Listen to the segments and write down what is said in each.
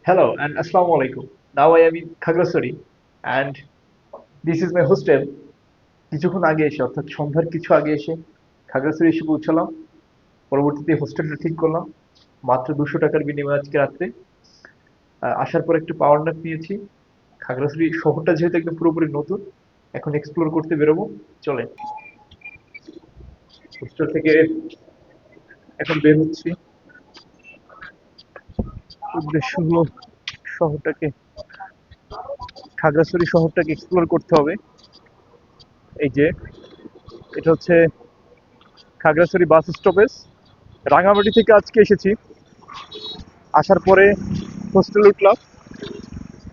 Hello and Assalamu alaikum. Now I am in Khagrasari and this is my hostel. কিছুক্ষণ আগে এসে অর্থাৎ সন্ধ্যার কিছু আগে এসে খাগড়াছড়ি এসে পৌঁছালাম। পরবর্তীতে হোস্টেলটা ঠিক করলাম মাত্র 200 টাকার বিনিময়ে আজকে রাত্রে। আসার পর একটু পাওয়ার ন্যাপ নিয়েছি। খাগড়াছড়ি শহরটা যেহেতু একদম পুরোপুরি নতুন, এখন এক্সপ্লোর করতে বেরোবো। চলে হোস্টেল থেকে এখন বের হচ্ছি। উদ্দেশ্য হলো শহরটাকে, খাগড়াছড়ি শহরটাকে এক্সপ্লোর করতে হবে। এই যে এটা হচ্ছে খাগড়াছড়ি বাস স্টপেজ। রাঙামাটি থেকে আজকে এসেছি, আসার পরে হোস্টেল উঠলাম।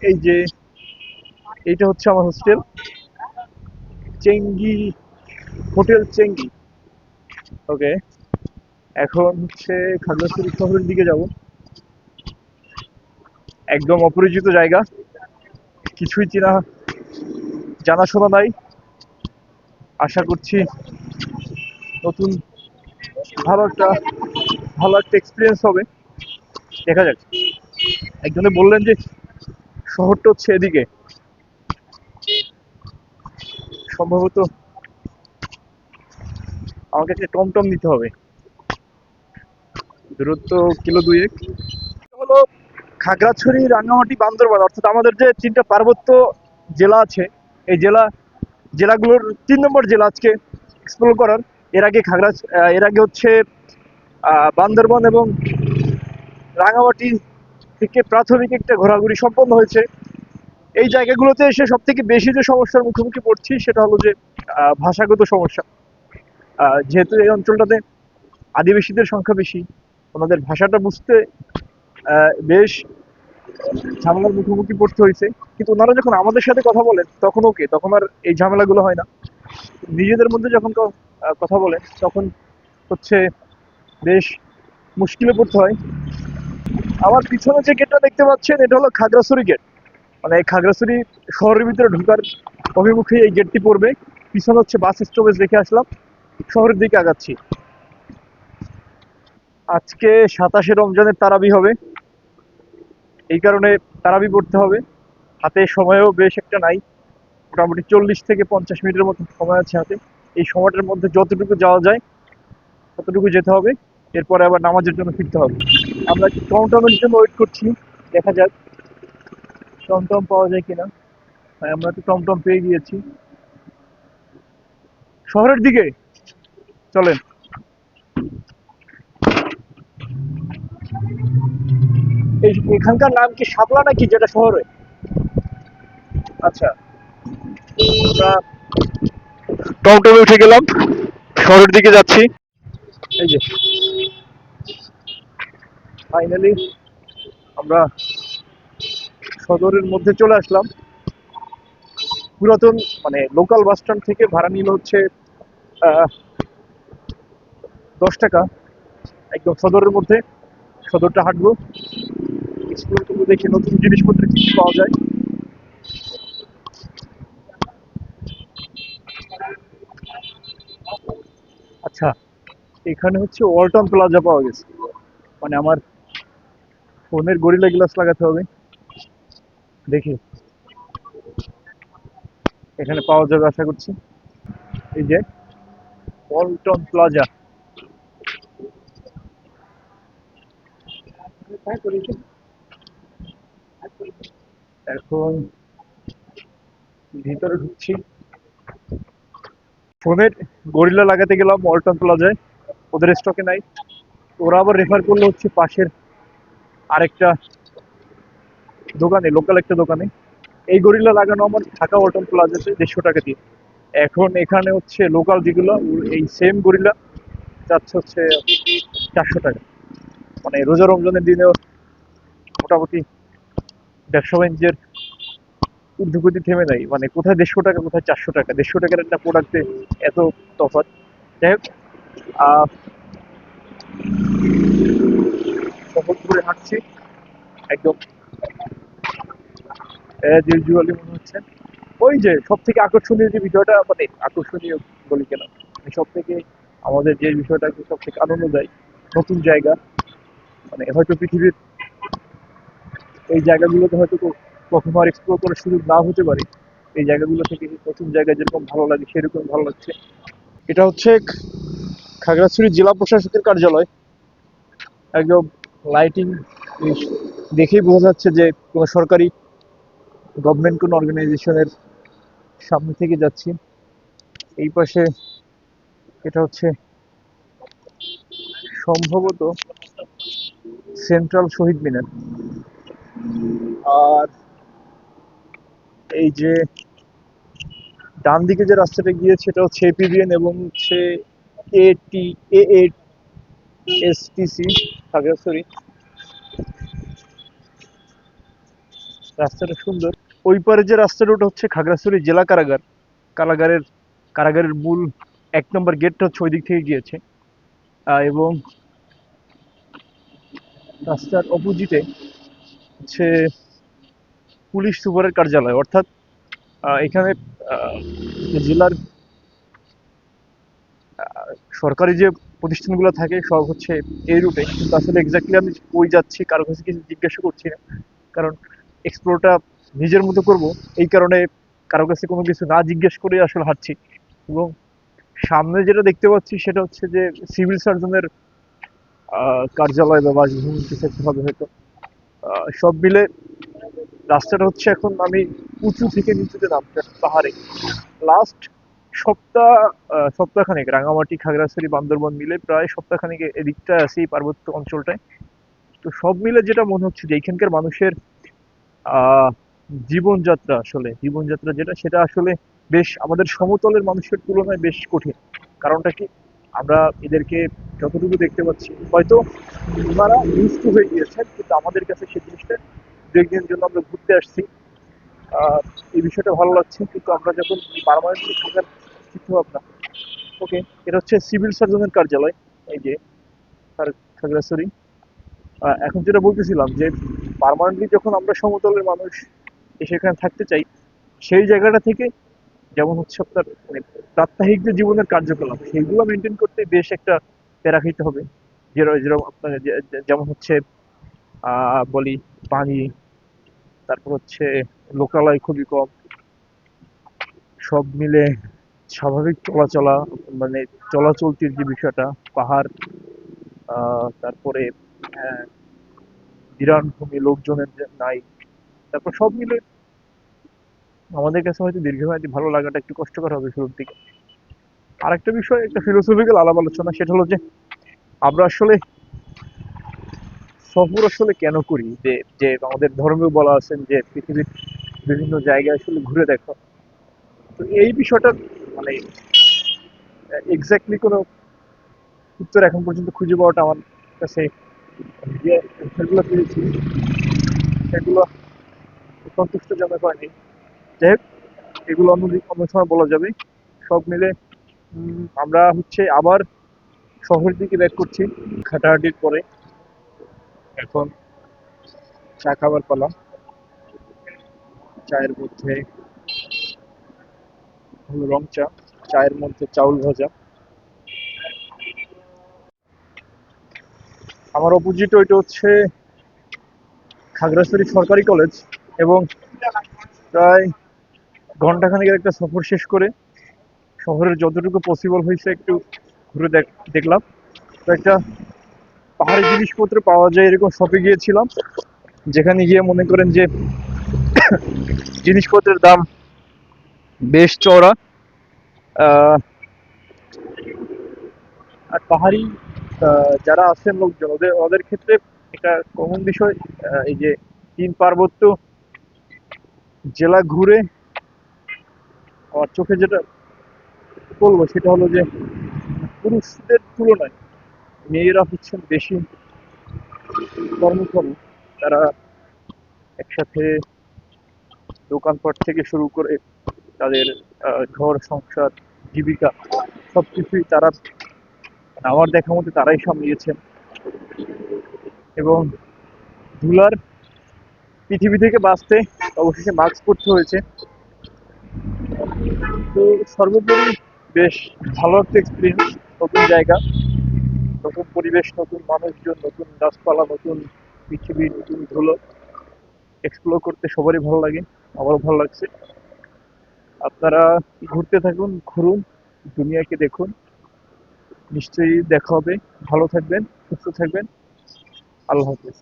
এই যে এইটা হচ্ছে আমার হোস্টেল, চেঙ্গি হোটেল চেঙ্গি। ওকে, এখন হচ্ছে খাগড়াছড়ি শহরের দিকে যাব। একদম অপরিচিত জায়গা, কিছুই জানাশোনা নাই। আশা করছি নতুন ভালো একটা ভালো একটা এক্সপিরিয়েন্স হবে। দেখা যাক। একজনে বললেন যে শহরটা হচ্ছে এদিকে, সম্ভবত আমাকে একটা টমটম নিতে হবে। দূরত্ব কিলো দুয়েক। হলো খাগড়াছড়ি, রাঙ্গামাটি, বান্দরবান, অর্থাৎ আমাদের যে তিনটা পার্বত্য জেলা আছে, এই জেলাগুলোর 3 নম্বর জেলা আজকে এক্সপ্লোর করার। এর আগে হচ্ছে বান্দরবান এবং রাঙামাটি থেকে প্রাথমিক একটা ঘোরাঘুরি সম্পন্ন হয়েছে। এই জায়গাগুলোতে এসে সব থেকে বেশি যে সমস্যার মুখোমুখি পড়ছি সেটা হলো যে ভাষাগত সমস্যা। যেহেতু এই অঞ্চলটাতে আদিবাসীদের সংখ্যা বেশি, ওনাদের ভাষাটা বুঝতে বেশ ঝামেলার মুখোমুখি পড়তে হয়েছে। কিন্তু ওনারা যখন আমাদের সাথে কথা বলেন তখন ওকে, তখন আর এই ঝামেলাগুলো হয় না। নিজেদের মধ্যে যখন কথা বলে তখন হচ্ছে বেশ মুশকিলে পড়তে হয়। আমার পিছনে যে গেটটা দেখতে পাচ্ছেন এটা হলো খাগড়াছড়ি গেট। মানে এই খাগড়াছড়ি শহরের ভিতরে ঢোকার অভিমুখে এই গেটটি পড়বে। পিছনে হচ্ছে বাস স্টপেজ রেখে আসলাম, শহরের দিকে আগাচ্ছি। আজকে 27শে রমজানের তারাবি হবে, এই কারণে তারাবি পড়তে হবে। হাতে সময়ও বেশ একটা নাই, মোটামুটি 40 থেকে 50 মিনিটের মতো সময় আছে হাতে। এই সময়টার মধ্যে যতটুকু যাওয়া যায় ততটুকু যেতে হবে, এরপরে আবার নামাজের জন্য ফিরতে হবে। আমরা টমটমের জন্য ওয়েট করছি, দেখা যাক টমটম পাওয়া যায় কিনা। আমরা তো টমটম পেয়ে গিয়েছি। শহরের দিকে চলেন। এখানকার নাম কি শাপলা নাকি, যেটা শহরে? আচ্ছা, আমরা টমটমে উঠে গেলাম, শহরের দিকে যাচ্ছি। এই যে ফাইনালি আমরা সদরের মধ্যে চলে আসলাম। পুরাতন মানে লোকাল বাস স্ট্যান্ড থেকে ভাড়া নিল হচ্ছে 10 টাকা। একদম সদরের মধ্যে, সদরটা হাঁটবো, এক্সপ্লোর করবো, দেখি নতুন জিনিসপত্র কি কি পাওয়া যায়। আচ্ছা, এখানে হচ্ছে ওয়ালটন প্লাজা পাওয়া গেছে। মানে আমার ফোনের গরিলা গ্লাস লাগাতে হবে, দেখি এখানে পাওয়া যাবে আশা করছি। এই যে ওয়ালটন প্লাজা। এখন ভিতরে ঢুকছি। ফোনের গরিলা লাগাতে গেলাম ওয়ালটন প্লাজায়, ওদের স্টকে নাই। ওরা আবার রেফার করলো হচ্ছে পাশের আরেকটা দোকানে, লোকাল একটা দোকানে। এই গরিলা লাগানো আমার ঢাকা ওয়ালটন প্লাজাতে 150 টাকা দিয়ে। এখন এখানে হচ্ছে লোকাল যেগুলো, এই সেম গরিলা যাচ্ছে হচ্ছে 400 টাকা। মানে রোজা রমজানের দিনেও মোটামুটি ব্যবসা বাণিজ্যের ঊর্ধ্বগতি থেমে নাই। মানে কোথায় 150 টাকা, কোথায় 400 টাকা। 150 টাকার একটা প্রোডাক্টে এত তফাৎ। যাই হোক, সফল করে হাঁটছি একদম অ্যাজ ইউজুয়ালি মনে হচ্ছে। ওই যে সব থেকে আকর্ষণীয় যে বিষয়টা, মানে আকর্ষণীয় বলি কেন, সব থেকে আমাদের যে বিষয়টাকে সব থেকে আনন্দ দেয়, নতুন জায়গা। মানে হয়তো পৃথিবীর এই জায়গাগুলোতে হয়তো কখনো আর এক্সপ্লোর করার সুযোগ না হতে পারে। এই জায়গাগুলো থেকে নতুন জায়গায় যেরকম ভালো লাগে সেরকম ভালো লাগছে। এটা হচ্ছে খাগড়াছড়ি জেলা প্রশাসকের কার্যালয়। একদম লাইটিং দেখেই বোঝা যাচ্ছে যে কোনো সরকারি গভর্নমেন্ট কোনো অর্গানাইজেশনের সামনে থেকে যাচ্ছি। এই পাশে এটা হচ্ছে সম্ভবত সেন্ট্রাল শহীদ মিনার। আর এই যে ডান দিকে যে রাস্তাটা গিয়েছে এটা হচ্ছে এপিবিএন এবং হচ্ছে এটি এএসটিসি খাগড়াছড়ি। রাস্তাটা সুন্দর। ওই পারে যে রাস্তাটা ওটা হচ্ছে খাগড়াছড়ি জেলা কারাগার। কারাগারের কারাগারের মূল 1 নম্বর গেটটা হচ্ছে ওই দিক থেকে গিয়েছে। এবং রাস্তার অপোজিটে হচ্ছে পুলিশ সুপারের কার্যালয়। অর্থাৎ এখানে যে জেলার সরকারি যে প্রতিষ্ঠানগুলো থাকে সব হচ্ছে এই রুটে, কিন্তু আসলে এক্স্যাক্টলি আমি কই যাচ্ছি কারো কাছে কিছু জিজ্ঞাসা করছি না, কারণ এক্সপ্লোরটা নিজের মতো করব। এই কারণে কারো কাছে কোনো কিছু না জিজ্ঞেস করে আসলে হাঁটছি। এবং সামনে যেটা দেখতে পাচ্ছি সেটা হচ্ছে যে সিভিল সার্জনের কার্যালয় বা বাসভবন কিছু একটা হবে হয়তো। সব মিলে রাস্তাটা হচ্ছে এখন আমি উঁচু থেকে নিচুতে নামছি পাহাড়ে। লাস্ট সপ্তাহখানেক রাঙামাটি খাগড়াছড়ি বান্দরবন মিলে প্রায় সপ্তাহখানেক এদিকটা আছে এই পার্বত্য অঞ্চলটায়। তো সব মিলে যেটা মনে হচ্ছে যে এখানকার মানুষের আহ জীবনযাত্রা যেটা সেটা আসলে বেশ আমাদের সমতলের মানুষের তুলনায় বেশ কঠিন। কারণটা কি, আমরা এদেরকে যতটুকু দেখতে পাচ্ছি হয়তো ওনারা ইউজ টু হয়ে গিয়েছেন, কিন্তু আমাদের কাছে সেই জিনিসটা দু একদিনের জন্য আমরা ঘুরতে আসছি। আহ, এই বিষয়টা ভালো লাগছে, কিন্তু আমরা যখন পার্মানেন্টলি থাকার চিন্তা ভাবনা। ওকে, এটা হচ্ছে সিভিল সার্জনের কার্যালয়। এই যে খাগড়াছড়ি। এখন যেটা বলতেছিলাম যে পার্মানেন্টলি যখন আমরা সমতলের মানুষ এসে এখানে থাকতে চাই, সেই জায়গাটা থেকে যেমন হচ্ছে আপনার মানে প্রাত্যহিক যে জীবনের কার্যকলাপ সেইগুলো মেনটেন করতে বেশ একটা প্যারা খাইতে হবে। যেরকম আপনার যেমন হচ্ছে বলি পানি, তারপর হচ্ছে লোকালয় খুবই কম, সব মিলে স্বাভাবিক চলাচলা মানে চলাচলতির যে বিষয়টা, পাহাড়, তারপরে আহ, বিরানভূমি, লোকজনের যে নাই, তারপর সব মিলে আমাদের কাছে হয়তো দীর্ঘমেয়াদী ভালো লাগাটা একটু কষ্টকর হবে শুরুর দিকে। আরেকটা বিষয়, একটা ফিলোসফিক্যাল আলাপ আলোচনা, সেটা হলো যে আমরা আসলে সফর আসলে কেন করি। যে যে আমাদের ধর্মেও বলা আছেন যে পৃথিবীর বিভিন্ন জায়গায় আসলে ঘুরে দেখো। তো এই বিষয়টা মানে এক্স্যাক্টলি কোনো উত্তর এখন পর্যন্ত খুঁজে পাওয়াটা আমার কাছে, যে সেগুলো পেয়েছি সেগুলো সন্তুষ্টজনক হয়নি। যাই হোক, এগুলো অন্য সময় বলা যাবে। সব মিলে আমরা হচ্ছে আবার শহরের দিকে ব্যাক করছি হাঁটাহাঁটির পরে। এখন চা খাবার পালা। চায়ের মধ্যে হলো রং চা, চায়ের মধ্যে চাউল ভাজা। আমার অপোজিট ওইটা হচ্ছে খাগড়াছড়ি সরকারি কলেজ। এবং প্রায় ঘন্টাখানেকের একটা সফর শেষ করে শহরের যতটুকু পসিবল হয়েছে একটু ঘুরে দেখলাম। তো একটা পাহাড়ি জিনিসপত্র পাওয়া যায় এরকম শপে গিয়েছিলাম, যেখানে গিয়ে মনে করেন যে জিনিসপত্রের দাম বেশ চড়া। আহ, আর পাহাড়ি যারা আছেন লোকজন ওদের ওদের ক্ষেত্রে একটা কমন বিষয়, এই যে 3 পার্বত্য জেলা ঘুরে আমার চোখে যেটা বলবো সেটা হলো যে পুরুষদের তুলনায় মেয়েরা হচ্ছেন বেশি কর্মক্ষম। তারা একসাথে দোকানপাট থেকে শুরু করে তাদের ঘর সংসার জীবিকা সবকিছুই তারা আমার দেখা মতে তারাই সামলিয়েছেন। এবং ধুলার পৃথিবী থেকে বাঁচতে অবশেষে মাস্ক পরতে হয়েছে। তো সর্বোপরি বেশ ভালো একটা এক্সপিরিয়েন্স। নতুন জায়গা, নতুন পরিবেশ, নতুন মানুষজন, নতুন গাছপালা, নতুন পৃথিবী, নতুন ধুলো। এক্সপ্লোর করতে সবারই ভালো লাগে, আমারও ভালো লাগছে। আপনারা ঘুরতে থাকুন, ঘুরুন, দুনিয়াকে দেখুন। নিশ্চয়ই দেখা হবে। ভালো থাকবেন, সুস্থ থাকবেন। আল্লাহ হাফেজ।